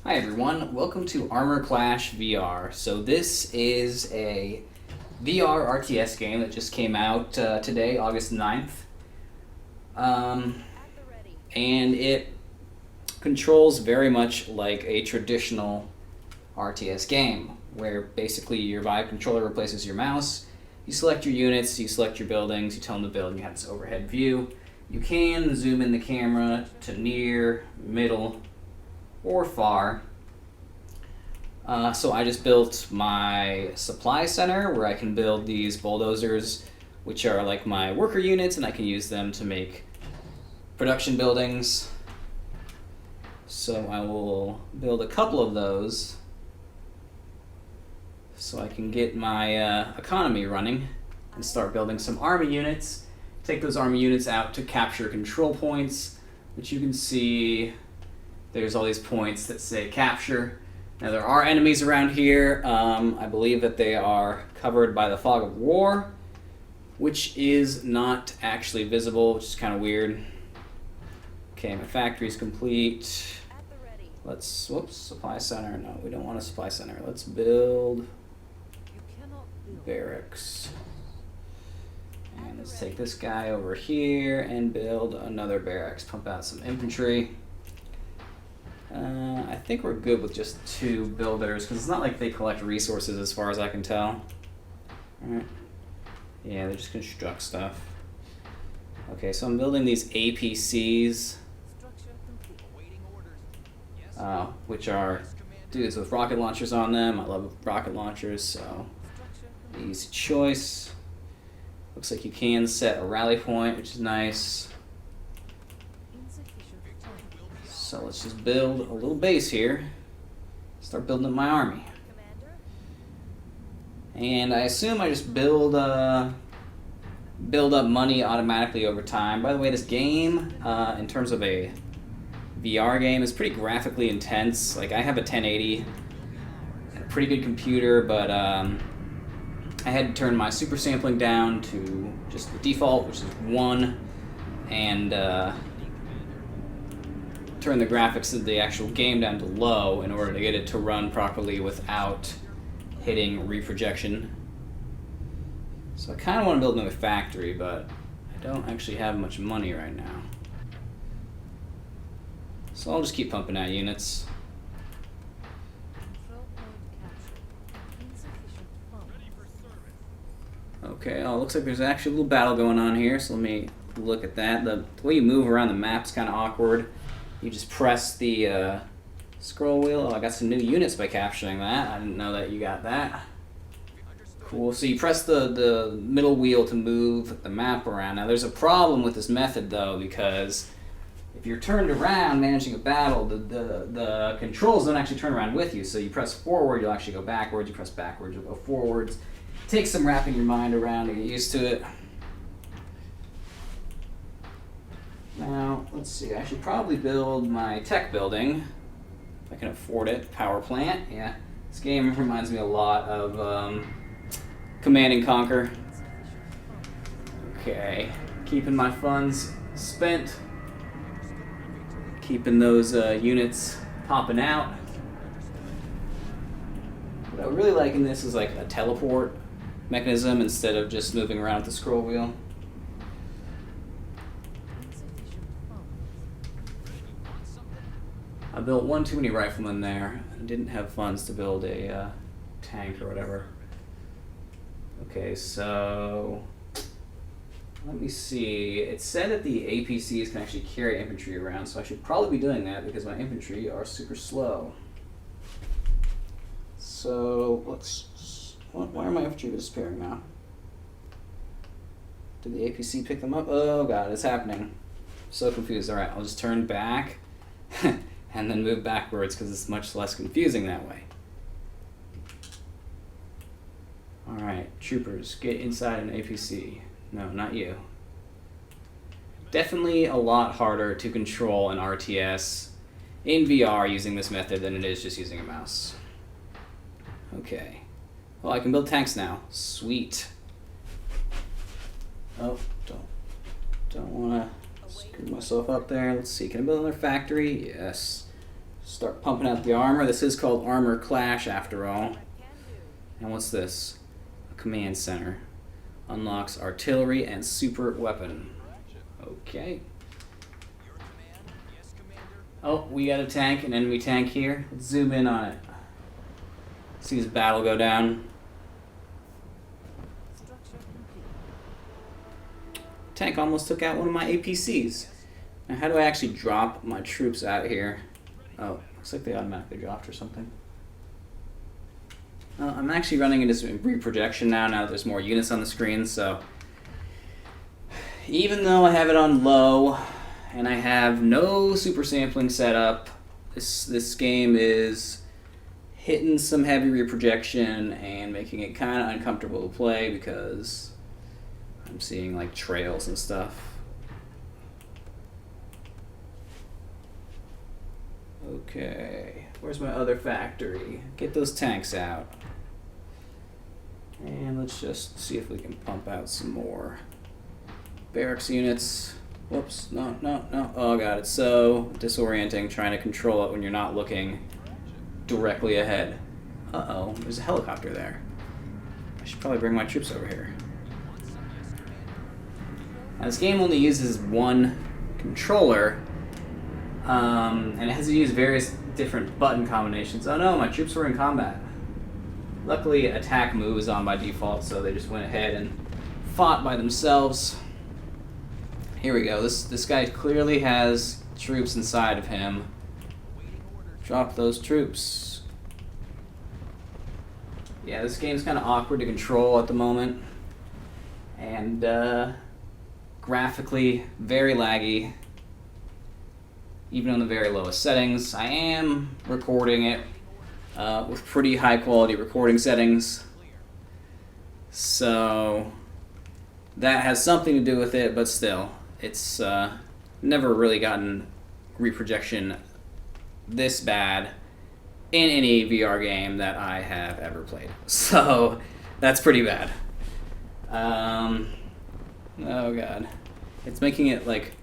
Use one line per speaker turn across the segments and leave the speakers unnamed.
Hi everyone, welcome to Armor Clash VR. So this is a VR RTS game that just came out today, August 9th. And it controls very much like a traditional RTS game, where basically your Vive controller replaces your mouse. You select your units, you select your buildings, you tell them to build, and you have this overhead view. You can zoom in the camera to near, middle, or far. So I just built my supply center where I can build these bulldozers, which are like my worker units, and I can use them to make production buildings. So I will build a couple of those so I can get my economy running and start building some army units. Take those army units out to capture control points, which you can see there's all these points that say capture. Now there are enemies around here. I believe that they are covered by the fog of war, which is not actually visible, which is kind of weird. Okay, my factory's complete. Let's, whoops, supply center. No, we don't want a supply center. Let's build barracks. And let's take this guy over here and build another barracks. Pump out some infantry. I think we're good with just 2 builders, because it's not like they collect resources as far as I can tell. Alright. Yeah, they just construct stuff. Okay, so I'm building these APCs, which are dudes with rocket launchers on them. I love rocket launchers, so easy choice. Looks like you can set a rally point, which is nice. So let's just build a little base here. Start building up my army. And I assume I just build up money automatically over time. By the way, this game, in terms of a VR game, is pretty graphically intense. Like, I have a 1080 and a pretty good computer, but I had to turn my super sampling down to just the default, which is 1, and turn the graphics of the actual game down to low in order to get it to run properly without hitting reprojection. So I kind of want to build another factory, but I don't actually have much money right now. So I'll just keep pumping out units. Okay, oh, it looks like there's actually a little battle going on here, so let me look at that. The way you move around the map is kind of awkward. You just press the scroll wheel. Oh, I got some new units by capturing that. I didn't know that you got that. Cool. So you press the middle wheel to move the map around. Now there's a problem with this method though, because if you're turned around managing a battle, the controls don't actually turn around with you. So you press forward, you'll actually go backwards. You press backwards, you'll go forwards. It takes some wrapping your mind around to get used to it. Now, let's see, I should probably build my tech building, if I can afford it. Power plant, yeah. This game reminds me a lot of Command and Conquer. Okay, keeping my funds spent. Keeping those units popping out. What I really like in this is like a teleport mechanism instead of just moving around with the scroll wheel. I built one too many riflemen there. I didn't have funds to build a tank or whatever. Okay, so let me see. It said that the APCs can actually carry infantry around, so I should probably be doing that because my infantry are super slow. So let's. Why are my infantry disappearing now? Did the APC pick them up? Oh god, it's happening. So confused. All right, I'll just turn back. And then move backwards because it's much less confusing that way. Alright, troopers, get inside an APC. No, not you. Definitely a lot harder to control an RTS in VR using this method than it is just using a mouse. Okay. Well, I can build tanks now. Sweet. Oh, don't want to screw myself up there. Let's see, can I build another factory? Yes. Start pumping out the armor. This is called Armor Clash after all. And what's this? A command center. Unlocks artillery and super weapon. Okay. Oh, we got a tank, an enemy tank here. Let's zoom in on it. See his battle go down. Tank almost took out one of my APCs. Now how do I actually drop my troops out here? Oh, looks like they automatically dropped or something. I'm actually running into some reprojection now that there's more units on the screen, so even though I have it on low and I have no super sampling set up, this game is hitting some heavy reprojection and making it kind of uncomfortable to play because I'm seeing like trails and stuff. Okay, where's my other factory? Get those tanks out. And let's just see if we can pump out some more barracks units. Whoops, no. Oh god, it's so disorienting trying to control it when you're not looking directly ahead. Uh-oh, there's a helicopter there. I should probably bring my troops over here. Now, this game only uses one controller, and it has to use various different button combinations. Oh no, my troops were in combat. Luckily, attack move is on by default, so they just went ahead and fought by themselves. Here we go. This guy clearly has troops inside of him. Drop those troops. Yeah, this game's kind of awkward to control at the moment. And graphically, very laggy. Even on the very lowest settings. I am recording it with pretty high quality recording settings. So that has something to do with it, but still, it's never really gotten reprojection this bad in any VR game that I have ever played. So that's pretty bad. Oh god. It's making it like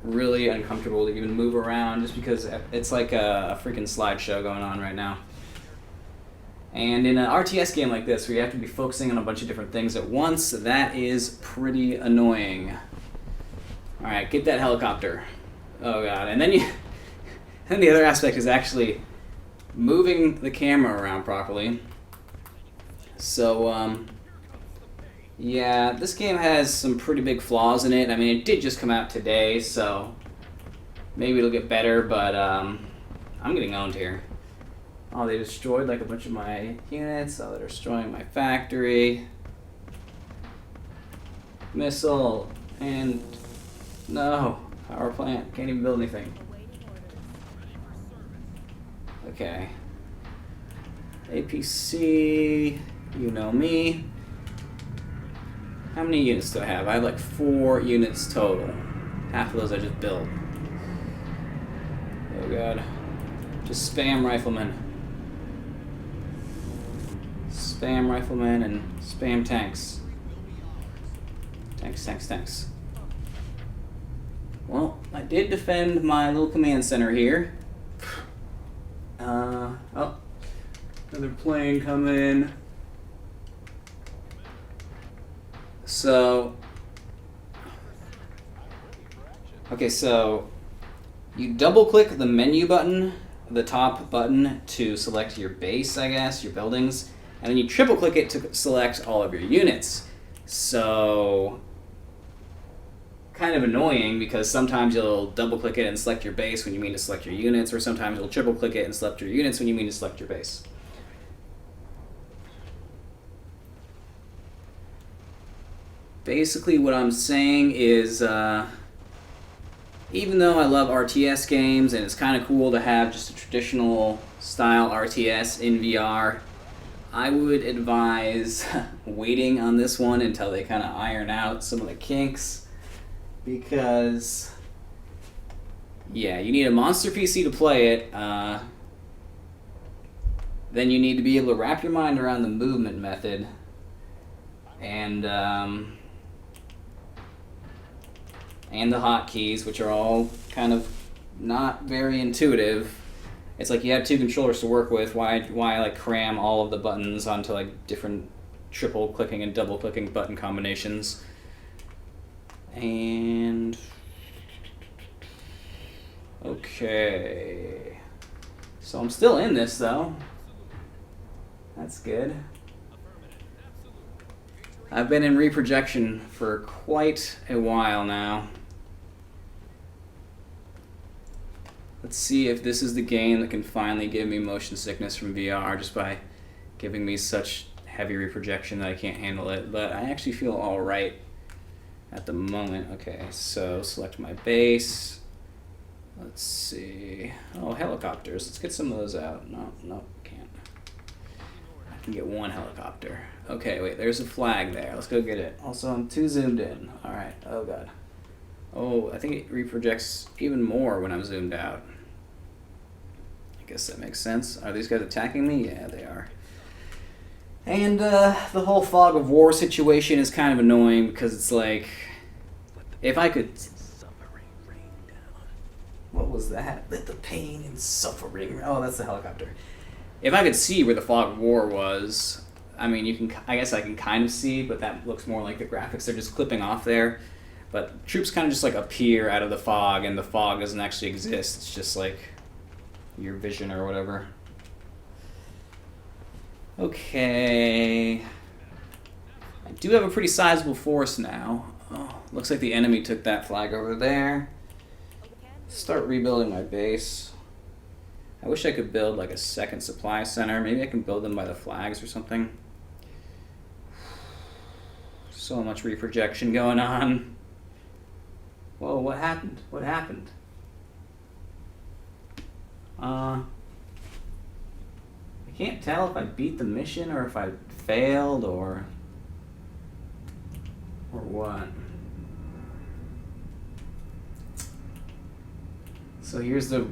really uncomfortable to even move around just because it's like a freaking slideshow going on right now. And in an RTS game like this where you have to be focusing on a bunch of different things at once, that is pretty annoying. Alright, get that helicopter. Oh god, and then the other aspect is actually moving the camera around properly. So, yeah, this game has some pretty big flaws in it. I mean, it did just come out today, so maybe it'll get better, but I'm getting owned here. Oh, they destroyed like a bunch of my units. Oh, they're destroying my factory. Missile. And no. Power plant. Can't even build anything. Okay. APC. You know me. How many units do I have? I have like 4 units total. Half of those I just built. Oh god. Just spam riflemen. Spam riflemen and spam tanks. Tanks. Well, I did defend my little command center here. Oh, another plane coming. So, okay, so you double click the menu button, the top button, to select your base, I guess, your buildings, and then you triple click it to select all of your units. So, kind of annoying because sometimes you'll double click it and select your base when you mean to select your units, or sometimes you'll triple click it and select your units when you mean to select your base. Basically what I'm saying is, even though I love RTS games and it's kind of cool to have just a traditional style RTS in VR, I would advise waiting on this one until they kind of iron out some of the kinks, because yeah, you need a monster PC to play it. Then you need to be able to wrap your mind around the movement method, and the hotkeys, which are all kind of not very intuitive. it's like you have two controllers to work with. Why like cram all of the buttons onto like different triple clicking and double clicking button combinations? And okay, so I'm still in this though. That's good. I've been in reprojection for quite a while now. Let's see if this is the game that can finally give me motion sickness from VR just by giving me such heavy reprojection that I can't handle it. But I actually feel alright at the moment. Okay, so select my base. Let's see. Oh, helicopters. Let's get some of those out. No, can't. I can get one helicopter. Okay, wait, there's a flag there. Let's go get it. Also, I'm too zoomed in. Alright, oh god. Oh, I think it reprojects even more when I'm zoomed out. I guess that makes sense. Are these guys attacking me? Yeah, they are. And the whole fog of war situation is kind of annoying because it's like, if I could... What was that? Let the pain and suffering... Oh, that's the helicopter. If I could see where the fog of war was, I mean, you can. I guess I can kind of see, but that looks more like the graphics. They're just clipping off there. But troops kind of just like appear out of the fog, and the fog doesn't actually exist. It's just like your vision or whatever. Okay. I do have a pretty sizable force now. Oh, looks like the enemy took that flag over there. Start rebuilding my base. I wish I could build like a second supply center. Maybe I can build them by the flags or something. So much reprojection going on. Whoa, what happened? What happened? I can't tell if I beat the mission or if I failed or what. So here's the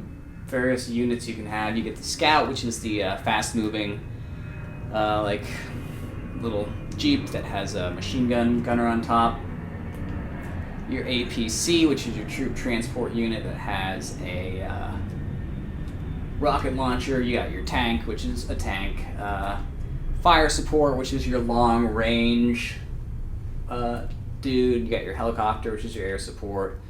various units you can have. You get the Scout, which is the fast-moving, like little Jeep that has a machine gunner on top. Your APC, which is your troop transport unit that has a rocket launcher. You got your tank, which is a tank. Fire support, which is your long-range dude. You got your helicopter, which is your air support.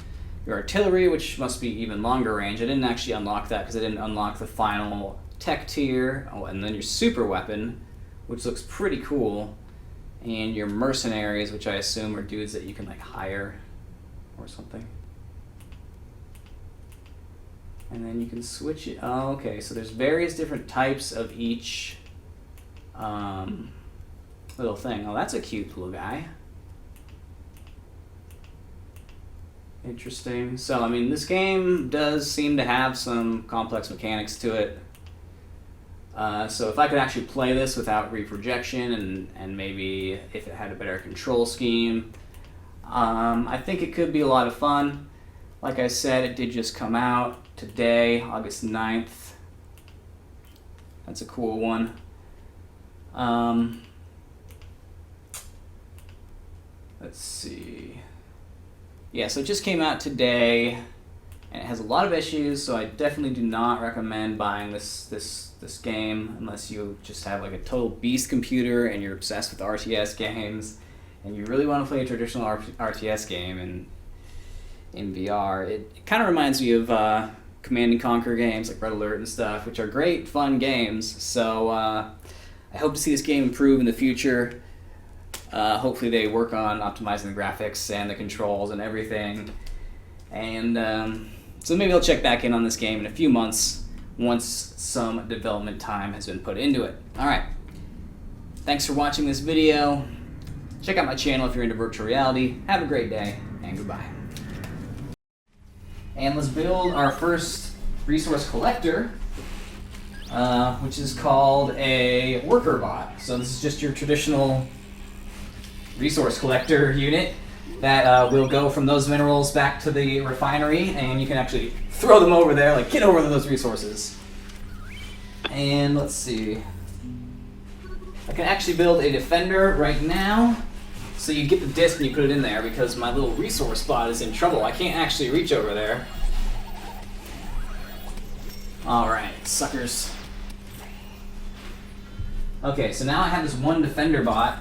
Your artillery, which must be even longer range. I didn't actually unlock that because I didn't unlock the final tech tier. Oh, and then your super weapon, which looks pretty cool. And your mercenaries, which I assume are dudes that you can like hire or something. And then you can switch it. Oh, okay, so there's various different types of each little thing. Oh, that's a cute little guy. Interesting. So, I mean, this game does seem to have some complex mechanics to it. So if I could actually play this without reprojection and maybe if it had a better control scheme, I think it could be a lot of fun. Like I said, it did just come out today, August 9th. That's a cool one. Let's see. Yeah, so it just came out today, and it has a lot of issues, so I definitely do not recommend buying this game unless you just have like a total beast computer and you're obsessed with RTS games, and you really want to play a traditional RTS game in VR. It kind of reminds me of Command and Conquer games like Red Alert and stuff, which are great, fun games. So I hope to see this game improve in the future. Hopefully they work on optimizing the graphics and the controls and everything. And so maybe I'll check back in on this game in a few months once some development time has been put into it. Alright, thanks for watching this video. Check out my channel if you're into virtual reality. Have a great day, and goodbye. And let's build our first resource collector, which is called a worker bot. So this is just your traditional resource collector unit that will go from those minerals back to the refinery, and you can actually throw them over there, like get over those resources. And let's see. I can actually build a defender right now. So you get the disc and you put it in there because my little resource bot is in trouble. I can't actually reach over there. Alright, suckers. Okay, so now I have this one defender bot